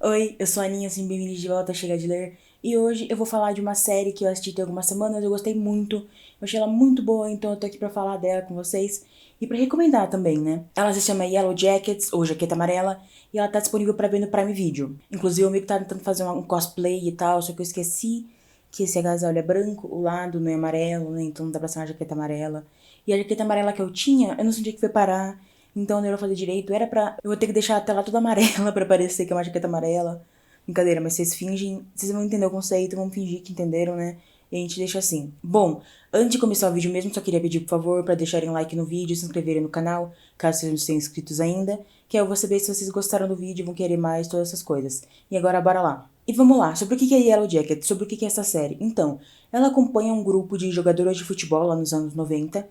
Oi, eu sou a Aninha, assim, bem-vindos de volta a Chega de Ler. E hoje eu vou falar de uma série que eu assisti tem algumas semanas, eu gostei muito, eu achei ela muito boa, então eu tô aqui pra falar dela com vocês e pra recomendar também, né? Ela se chama Yellow Jackets, ou Jaqueta Amarela, e ela tá disponível pra ver no Prime Video. Inclusive, o amigo tá tentando fazer um cosplay e tal, só que eu esqueci que esse agasalho é branco, o lado não é amarelo, né? Então não dá pra ser uma jaqueta amarela. E a jaqueta amarela que eu tinha, eu não sei onde é que foi parar. Então não ia fazer direito. Era pra. Eu vou ter que deixar a tela toda amarela pra parecer que é uma jaqueta amarela. Brincadeira, mas vocês fingem. Vocês vão entender o conceito, vão fingir que entenderam, né? E a gente deixa assim. Bom, antes de começar o vídeo mesmo, só queria pedir, por favor, pra deixarem like no vídeo, se inscreverem no canal, caso vocês não sejam inscritos ainda. Que aí eu vou saber se vocês gostaram do vídeo, vão querer mais, todas essas coisas. E agora, bora lá. E vamos lá, sobre o que é Yellow Jacket? Sobre o que é essa série? Então, ela acompanha um grupo de jogadoras de futebol lá nos anos 90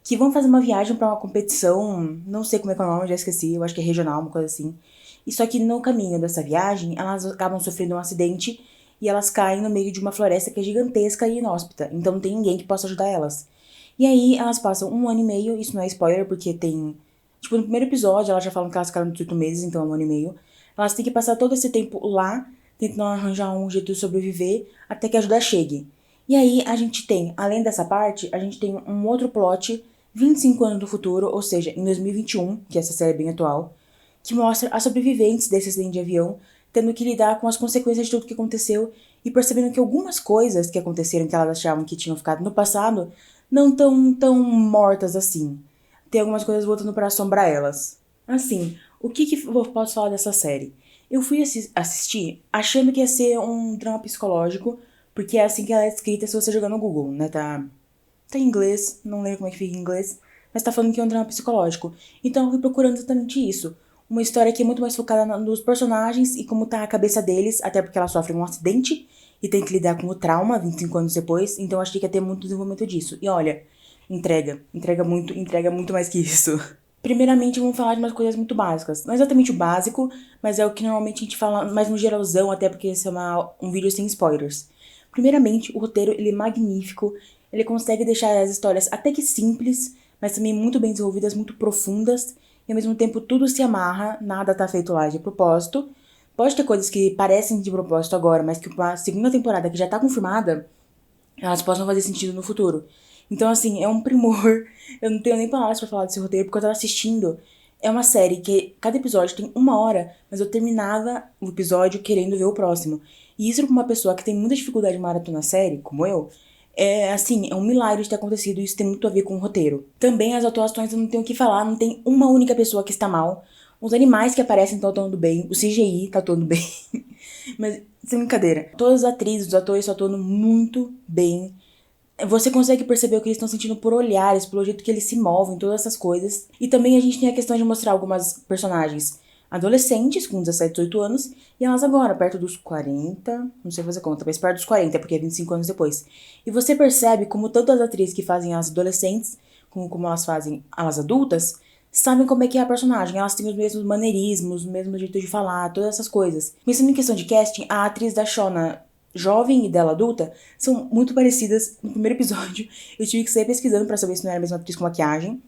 que vão fazer uma viagem pra uma competição, não sei como é que é o nome, já esqueci, eu acho que é regional, uma coisa assim. E só que no caminho dessa viagem, elas acabam sofrendo um acidente e elas caem no meio de uma floresta que é gigantesca e inóspita, então não tem ninguém que possa ajudar elas. E aí elas passam um ano e meio, isso não é spoiler, porque tem. Tipo, no primeiro episódio elas já falam que elas ficaram 18 meses, então é um ano e meio. Elas têm que passar todo esse tempo lá, tentando arranjar um jeito de sobreviver até que a ajuda chegue. E aí a gente tem, além dessa parte, a gente tem um outro plot 25 anos do futuro, ou seja, em 2021, que essa série é bem atual, que mostra as sobreviventes desse acidente de avião tendo que lidar com as consequências de tudo que aconteceu e percebendo que algumas coisas que aconteceram que elas achavam que tinham ficado no passado não tão mortas assim. Tem algumas coisas voltando para assombrar elas. Assim, o que eu posso falar dessa série? Eu fui assistir achando que ia ser um drama psicológico, porque é assim que ela é escrita se você jogar no Google, né? Tá em inglês, não lembro como é que fica em inglês, mas tá falando que é um drama psicológico. Então eu fui procurando exatamente isso. Uma história que é muito mais focada nos personagens e como tá a cabeça deles, até porque ela sofre um acidente e tem que lidar com o trauma 25 anos depois, então eu achei que ia ter muito desenvolvimento disso. E olha, entrega muito mais que isso. Primeiramente, vamos falar de umas coisas muito básicas. Não é exatamente o básico, mas é o que normalmente a gente fala mais no geralzão, até porque esse é um vídeo sem spoilers. Primeiramente, o roteiro ele é magnífico, ele consegue deixar as histórias até que simples, mas também muito bem desenvolvidas, muito profundas, e ao mesmo tempo tudo se amarra, nada tá feito lá de propósito. Pode ter coisas que parecem de propósito agora, mas que uma segunda temporada que já tá confirmada, elas possam fazer sentido no futuro. Então, assim, é um primor. Eu não tenho nem palavras pra falar desse roteiro, porque eu tava assistindo. É uma série que cada episódio tem 1 hora, mas eu terminava o episódio querendo ver o próximo. E isso pra uma pessoa que tem muita dificuldade de maratona série, como eu, é assim, é um milagre de ter acontecido e isso tem muito a ver com o roteiro. Também as atuações eu não tenho o que falar, não tem uma única pessoa que está mal. Os animais que aparecem estão atuando bem, o CGI tá atuando bem. Mas, sem brincadeira, todas as atrizes, os atores estão atuando muito bem. Você consegue perceber o que eles estão sentindo por olhares, pelo jeito que eles se movem, todas essas coisas. E também a gente tem a questão de mostrar algumas personagens adolescentes, com 17, 18 anos, e elas agora, perto dos 40, não sei fazer conta, mas perto dos 40, porque é 25 anos depois. E você percebe como tanto as atrizes que fazem as adolescentes, como elas fazem as adultas, sabem como é que é a personagem. Elas têm os mesmos maneirismos, o mesmo jeito de falar, todas essas coisas. Pensando em questão de casting, a atriz da Shona jovem e dela adulta são muito parecidas. No primeiro episódio, eu tive que sair pesquisando pra saber se não era a mesma atriz com maquiagem.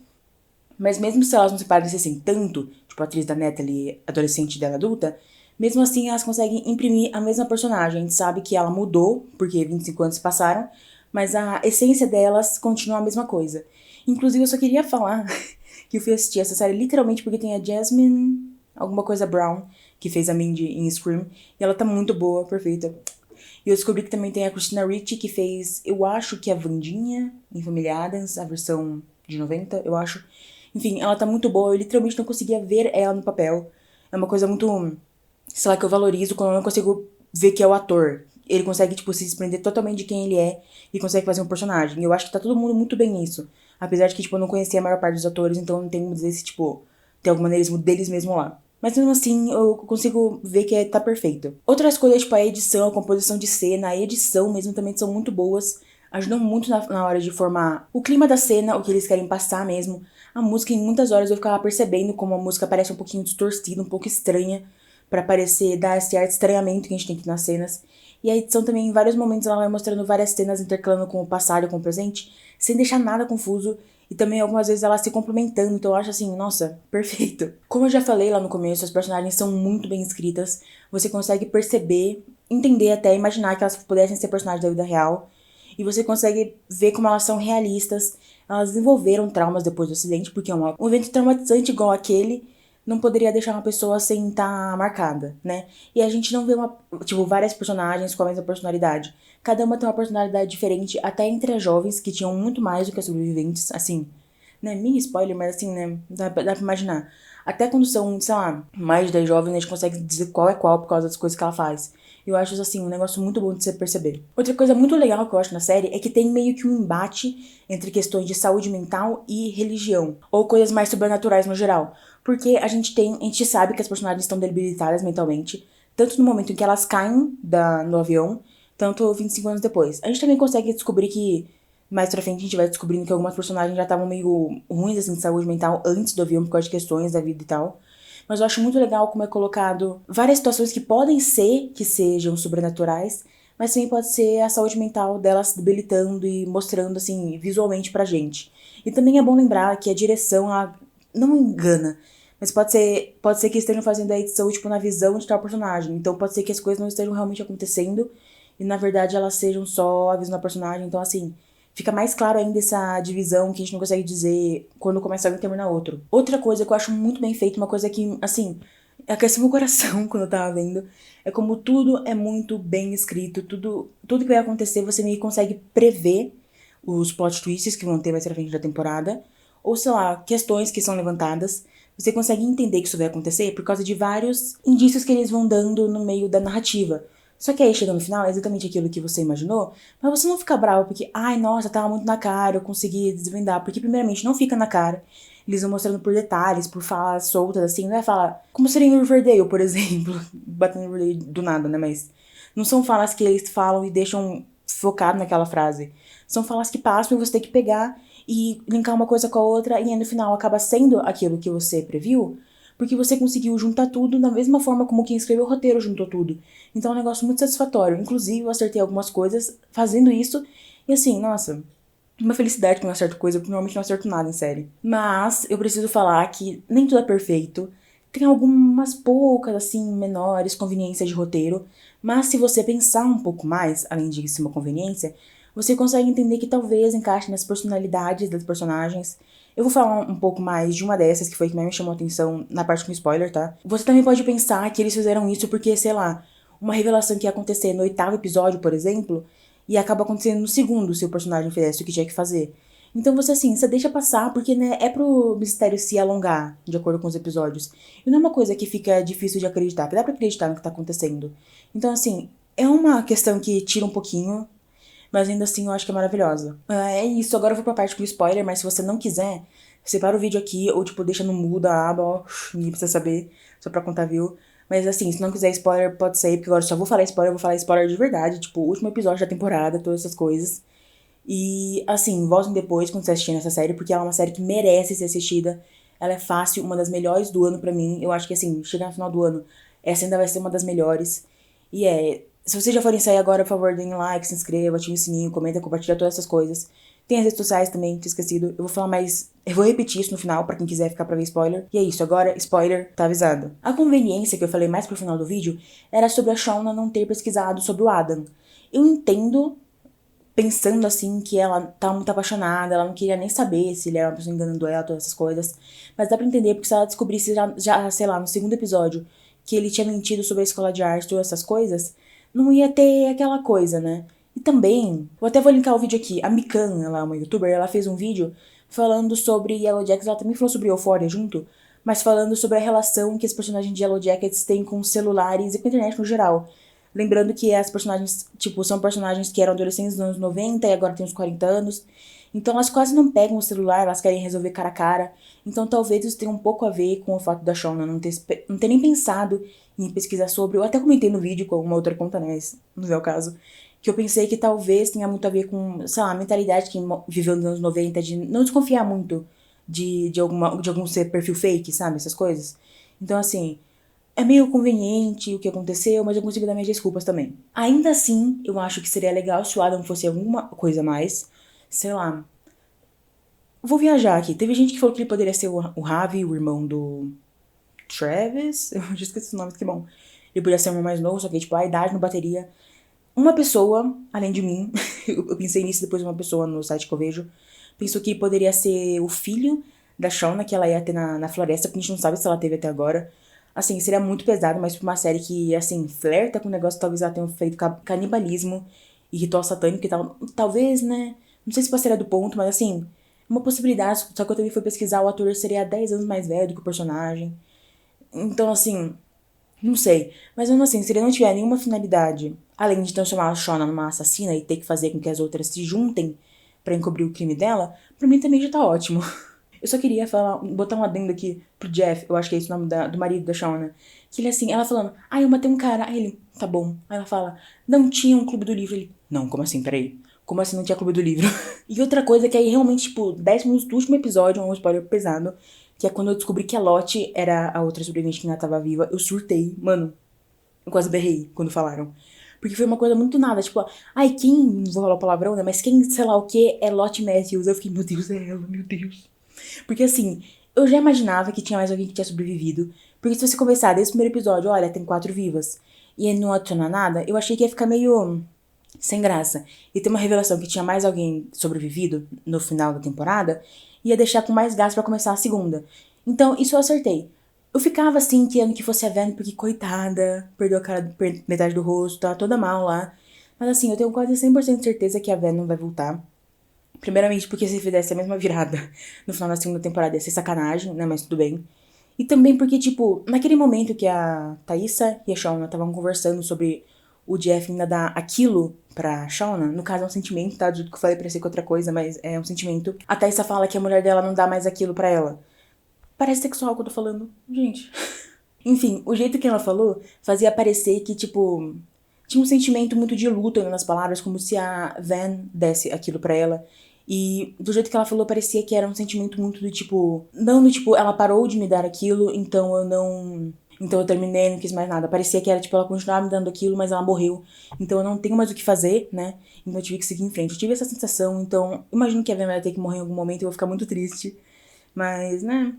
Mas mesmo se elas não se parecessem tanto, tipo a atriz da Natalie, adolescente e dela adulta, mesmo assim elas conseguem imprimir a mesma personagem. A gente sabe que ela mudou, porque 25 anos se passaram, mas a essência delas continua a mesma coisa. Inclusive, eu só queria falar que eu fui assistir essa série literalmente porque tem a Jasmine, alguma coisa Brown, que fez a Mindy em Scream, e ela tá muito boa, perfeita. E eu descobri que também tem a Christina Ricci, que fez, eu acho que a Wandinha, em Família Addams, a versão de 90, eu acho. Enfim, ela tá muito boa, eu literalmente não conseguia ver ela no papel. É uma coisa muito, sei lá, que eu valorizo quando eu não consigo ver que é o ator. Ele consegue, tipo, se desprender totalmente de quem ele é e consegue fazer um personagem. E eu acho que tá todo mundo muito bem nisso. Apesar de que, tipo, eu não conhecia a maior parte dos atores, então não tem como dizer se, tipo, tem algum maneirismo deles mesmo lá. Mas mesmo assim, eu consigo ver que tá perfeito. Outras coisas, tipo a edição, a composição de cena, a edição mesmo também são muito boas. Ajudam muito na hora de formar o clima da cena, o que eles querem passar mesmo. A música, em muitas horas, eu ficava percebendo como a música parece um pouquinho distorcida, um pouco estranha, pra parecer dar esse ar de estranhamento que a gente tem aqui nas cenas. E a edição também, em vários momentos, ela vai mostrando várias cenas intercalando com o passado e com o presente, sem deixar nada confuso. E também algumas vezes elas se complementando, então eu acho assim, nossa, perfeito. Como eu já falei lá no começo, as personagens são muito bem escritas. Você consegue perceber, entender até, imaginar que elas pudessem ser personagens da vida real. E você consegue ver como elas são realistas. Elas desenvolveram traumas depois do acidente, porque um evento traumatizante igual aquele não poderia deixar uma pessoa sem estar marcada, né? E a gente não vê várias personagens com a mesma personalidade. Cada uma tem uma personalidade diferente, até entre as jovens, que tinham muito mais do que as sobreviventes, assim, né? Mini spoiler, mas assim, né? Dá pra imaginar. Até quando são, sei lá, mais de 10 jovens, a gente consegue dizer qual é qual por causa das coisas que ela faz. Eu acho isso, assim, um negócio muito bom de você perceber. Outra coisa muito legal que eu acho na série é que tem meio que um embate entre questões de saúde mental e religião, ou coisas mais sobrenaturais no geral. Porque a gente sabe que as personagens estão debilitadas mentalmente, tanto no momento em que elas caem no avião, tanto 25 anos depois. A gente também consegue descobrir que, mais pra frente, a gente vai descobrindo que algumas personagens já estavam meio ruins, assim, de saúde mental antes do avião, por causa de questões da vida e tal. Mas eu acho muito legal como é colocado várias situações que podem ser que sejam sobrenaturais, mas também pode ser a saúde mental delas se debilitando e mostrando, assim, visualmente pra gente. E também é bom lembrar que a direção, ela não engana, mas pode ser que estejam fazendo a edição, tipo, na visão de tal personagem. Então pode ser que as coisas não estejam realmente acontecendo e, na verdade, elas sejam só a visão da personagem. Então, assim, fica mais claro ainda essa divisão que a gente não consegue dizer quando começa um e termina outro. Outra coisa que eu acho muito bem feita, uma coisa que, assim, aqueceu meu coração quando eu tava vendo, é como tudo é muito bem escrito, tudo que vai acontecer você meio que consegue prever os plot twists que vão ter mais pra frente da temporada, ou sei lá, questões que são levantadas. Você consegue entender que isso vai acontecer por causa de vários indícios que eles vão dando no meio da narrativa. Só que aí chega no final, é exatamente aquilo que você imaginou, mas você não fica bravo porque, ai, nossa, tava muito na cara, eu consegui desvendar. Porque, primeiramente, não fica na cara. Eles vão mostrando por detalhes, por falas soltas, assim, não é falar. Como seria em Riverdale, por exemplo. Batendo em Riverdale do nada, né? Mas não são falas que eles falam e deixam focado naquela frase. São falas que passam e você tem que pegar e linkar uma coisa com a outra, e aí no final acaba sendo aquilo que você previu, porque você conseguiu juntar tudo da mesma forma como quem escreveu o roteiro juntou tudo. Então é um negócio muito satisfatório. Inclusive, eu acertei algumas coisas fazendo isso, e assim, nossa, uma felicidade que eu não acerto coisa, porque normalmente não acerto nada em série. Mas eu preciso falar que nem tudo é perfeito. Tem algumas poucas, assim, menores conveniências de roteiro. Mas se você pensar um pouco mais, além de ser uma conveniência, você consegue entender que talvez encaixe nas personalidades das personagens. Eu vou falar um pouco mais de uma dessas, que foi que mais me chamou a atenção na parte com spoiler, tá? Você também pode pensar que eles fizeram isso porque, sei lá, uma revelação que ia acontecer no 8º episódio, por exemplo, e acaba acontecendo no segundo, se o personagem fizesse o que tinha que fazer. Então você assim, você deixa passar, porque né, é pro mistério se alongar, de acordo com os episódios. E não é uma coisa que fica difícil de acreditar, que dá pra acreditar no que tá acontecendo. Então assim, é uma questão que tira um pouquinho, mas ainda assim eu acho que é maravilhosa. É isso, agora eu vou pra parte com spoiler, mas se você não quiser, separa o vídeo aqui, ou tipo, deixa no mudo a aba, ó, ninguém precisa saber, só pra contar view. Mas assim, se não quiser spoiler, pode sair, porque agora eu só vou falar spoiler, eu vou falar spoiler de verdade, tipo, o último episódio da temporada, todas essas coisas. E assim, voltem depois quando você assistir essa série, porque ela é uma série que merece ser assistida. Ela é fácil, uma das melhores do ano pra mim. Eu acho que assim, chegar no final do ano, essa ainda vai ser uma das melhores. E se vocês já forem sair agora, por favor, deem like, se inscreva, ative o sininho, comenta, compartilha todas essas coisas. Tem as redes sociais também, tinha esquecido. Eu vou falar mais. Eu vou repetir isso no final, pra quem quiser ficar pra ver spoiler. E é isso, agora, spoiler, tá avisado. A conveniência que eu falei mais pro final do vídeo era sobre a Shauna não ter pesquisado sobre o Adam. Eu entendo, pensando assim, que ela tá muito apaixonada, ela não queria nem saber se ele era uma pessoa enganando ela, todas essas coisas. Mas dá pra entender, porque se ela descobrisse já, sei lá, no segundo episódio, que ele tinha mentido sobre a escola de arte, todas essas coisas, não ia ter aquela coisa, né? E também, eu até vou linkar o vídeo aqui, a Mikan, ela é uma youtuber, ela fez um vídeo falando sobre Yellow Jackets, ela também falou sobre Euphoria junto, mas falando sobre a relação que os personagens de Yellow Jackets têm com celulares e com a internet no geral. Lembrando que as personagens, tipo, são personagens que eram adolescentes nos anos 90 e agora têm uns 40 anos. Então elas quase não pegam o celular, elas querem resolver cara a cara. Então talvez isso tenha um pouco a ver com o fato da Shauna não ter nem pensado em pesquisar sobre. Eu até comentei no vídeo com uma outra conta, né? Não é o caso. Que eu pensei que talvez tenha muito a ver com, sei lá, a mentalidade que viveu nos anos 90 de não desconfiar muito de algum ser perfil fake, sabe? Essas coisas. Então, assim, é meio conveniente o que aconteceu, mas eu consigo dar minhas desculpas também. Ainda assim, eu acho que seria legal se o Adam fosse alguma coisa a mais. Sei lá. Vou viajar aqui. Teve gente que falou que ele poderia ser o Ravi, o irmão do Travis. Eu já esqueci o nome, que bom. Ele poderia ser o irmão mais novo, só que, tipo, a idade não bateria. Uma pessoa, além de mim, eu pensei nisso depois de uma pessoa no site que eu vejo, pensou que poderia ser o filho da Shauna, que ela ia ter na floresta, porque a gente não sabe se ela teve até agora. Assim, seria muito pesado, mas pra uma série que, assim, flerta com o negócio, talvez ela tenha feito canibalismo e ritual satânico e tal. Talvez, né? Não sei se passaria do ponto, mas assim, uma possibilidade. Só que eu também fui pesquisar, o ator seria 10 anos mais velho do que o personagem. Então, assim, não sei. Mas mesmo assim, se ele não tiver nenhuma finalidade, além de transformar a Shona numa assassina e ter que fazer com que as outras se juntem pra encobrir o crime dela, pra mim também já tá ótimo. Eu só queria botar um adendo aqui pro Jeff, eu acho que é esse o nome do marido da Shauna. Que ele assim, ela falando, eu matei um cara. Aí ele, tá bom. Aí ela fala, não tinha um clube do livro. Ele, não, como assim? Peraí. Como assim não tinha clube do livro? E outra coisa que aí realmente, tipo, 10 minutos do último episódio, um spoiler pesado, que é quando eu descobri que a Lottie era a outra sobrevivente que ainda tava viva, eu surtei. Mano, eu quase berrei quando falaram. Porque foi uma coisa muito nada, tipo, quem, não vou falar palavrão, né, mas quem, sei lá o que, é Lottie Matthews. Eu fiquei, meu Deus, é ela, meu Deus. Porque assim, eu já imaginava que tinha mais alguém que tinha sobrevivido. Porque se você começar desde o primeiro episódio, olha, tem 4 vivas, e não adicionar nada, eu achei que ia ficar meio sem graça. E ter uma revelação que tinha mais alguém sobrevivido no final da temporada, ia deixar com mais gás pra começar a segunda. Então, isso eu acertei. Eu ficava assim, querendo que fosse a Van, porque coitada, perdeu a cara, metade do rosto, tá toda mal lá. Mas assim, eu tenho quase 100% de certeza que a Van não vai voltar. Primeiramente porque se fizesse a mesma virada no final da segunda temporada ia ser sacanagem, né? Mas tudo bem. E também porque, tipo, naquele momento que a Thaísa e a Shauna estavam conversando sobre o Jeff ainda dar aquilo pra Shauna, no caso é um sentimento, tá? Do jeito que eu falei, parecia que outra coisa, mas é um sentimento. A Thaísa fala que a mulher dela não dá mais aquilo pra ela. Parece sexual que eu tô falando. Gente. Enfim, o jeito que ela falou fazia parecer que, tipo, tinha um sentimento muito de luto nas palavras, como se a Van desse aquilo pra ela. E do jeito que ela falou, parecia que era um sentimento muito do tipo. Não do tipo, ela parou de me dar aquilo, então eu não. Então eu terminei, não quis mais nada. Parecia que era tipo, ela continuava me dando aquilo, mas ela morreu. Então eu não tenho mais o que fazer, né? Então eu tive que seguir em frente. Eu tive essa sensação, então imagino que a Van vai ter que morrer em algum momento e eu vou ficar muito triste. Mas, né?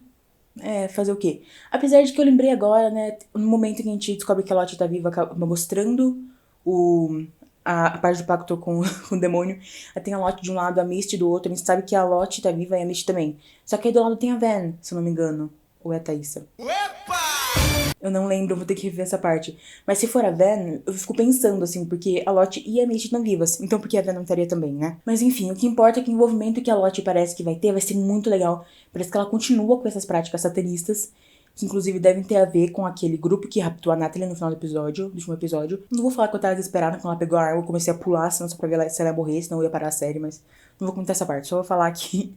Fazer o quê? Apesar de que eu lembrei agora, né, no momento que a gente descobre que a Lottie tá viva, acaba mostrando a parte do pacto com, com o demônio. Aí tem a Lottie de um lado, a Misty do outro. A gente sabe que a Lottie tá viva e a Misty também. Só que aí do lado tem a Van, se eu não me engano. Ou é a Thaísa? Eu não lembro, eu vou ter que rever essa parte. Mas se for a Van, eu fico pensando, assim, porque a Lottie e a Misty estão vivas. Então por que a Van não estaria também, né? Mas enfim, o que importa é que o envolvimento que a Lottie parece que vai ter vai ser muito legal. Parece que ela continua com essas práticas satanistas, que inclusive devem ter a ver com aquele grupo que raptou a Natalie no final do último episódio. Não vou falar que eu tava desesperada quando ela pegou a arma, eu comecei a pular, senão só pra ver se ela ia morrer, senão eu ia parar a série, mas não vou comentar essa parte. Só vou falar que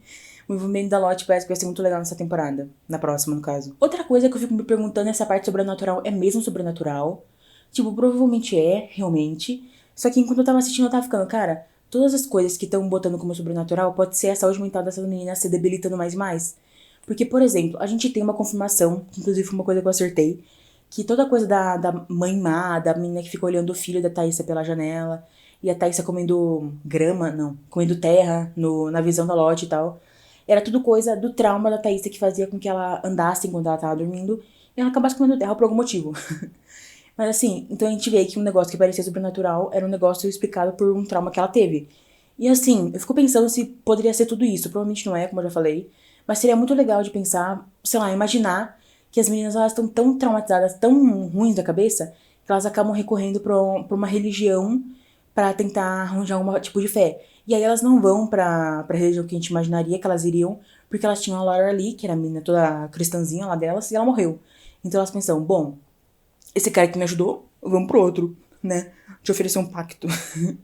o envolvimento da Lottie parece que vai ser muito legal nessa temporada. Na próxima, no caso. Outra coisa que eu fico me perguntando é se a parte sobrenatural é mesmo sobrenatural. Tipo, provavelmente é, realmente. Só que enquanto eu tava assistindo, eu tava ficando, cara, todas as coisas que estão botando como sobrenatural pode ser a saúde mental dessas meninas se debilitando mais e mais. Porque, por exemplo, a gente tem uma confirmação, que inclusive foi uma coisa que eu acertei, que toda coisa da mãe má, da menina que fica olhando o filho da Thaísa pela janela, e a Thaísa comendo grama, não, comendo terra na visão da Lottie e tal. Era tudo coisa do trauma da Thaísa que fazia com que ela andasse enquanto ela tava dormindo e ela acabasse comendo terra por algum motivo. Mas assim, então a gente vê que um negócio que parecia sobrenatural era um negócio explicado por um trauma que ela teve. E assim, eu fico pensando se poderia ser tudo isso. Provavelmente não é, como eu já falei. Mas seria muito legal de pensar, sei lá, imaginar que as meninas elas estão tão traumatizadas, tão ruins da cabeça, que elas acabam recorrendo pra uma religião pra tentar arranjar algum tipo de fé. E aí elas não vão pra religião que a gente imaginaria que elas iriam, porque elas tinham a Laura Lee, que era a menina toda cristãzinha lá delas, e ela morreu. Então elas pensam, bom, esse cara que me ajudou, vamos pro outro, né? De oferecer um pacto.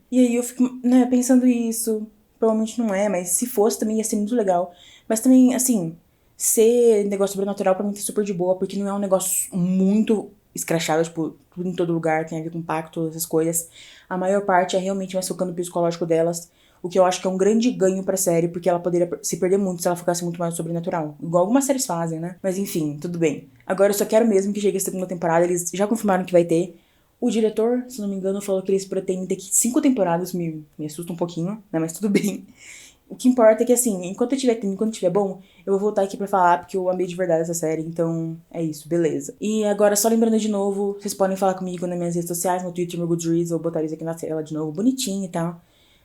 E aí eu fico, né, pensando isso. Provavelmente não é, mas se fosse também ia ser muito legal. Mas também, assim, ser negócio sobrenatural pra mim tá super de boa, porque não é um negócio muito escrachado, tipo, tudo em todo lugar, tem a ver com pacto, essas coisas. A maior parte é realmente mais focando no psicológico delas, o que eu acho que é um grande ganho pra série, porque ela poderia se perder muito se ela focasse muito mais no sobrenatural. Igual algumas séries fazem, né? Mas enfim, tudo bem. Agora eu só quero mesmo que chegue a segunda temporada, eles já confirmaram que vai ter. O diretor, se não me engano, falou que eles pretendem ter 5 temporadas, me assusta um pouquinho, né? Mas tudo bem. o que importa é que, assim, enquanto tiver bom, eu vou voltar aqui pra falar, porque eu amei de verdade essa série, então é isso, beleza. E agora, só lembrando de novo, vocês podem falar comigo nas minhas redes sociais, no Twitter, no Goodreads, eu vou botar isso aqui na tela de novo, bonitinho e tal.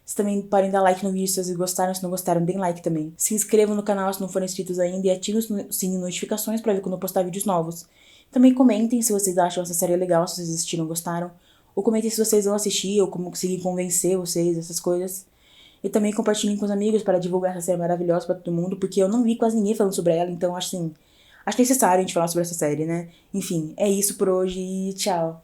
Vocês também podem dar like no vídeo se vocês gostaram, se não gostaram, deem like também. Se inscrevam no canal se não forem inscritos ainda e ativem o sininho de notificações pra ver quando eu postar vídeos novos. Também comentem se vocês acham essa série legal, se vocês assistiram ou gostaram. Ou comentem se vocês vão assistir, ou como conseguir convencer vocês, essas coisas. E também compartilhem com os amigos para divulgar essa série maravilhosa pra todo mundo, porque eu não vi quase ninguém falando sobre ela, então acho assim, acho necessário a gente falar sobre essa série, né? Enfim, é isso por hoje e tchau.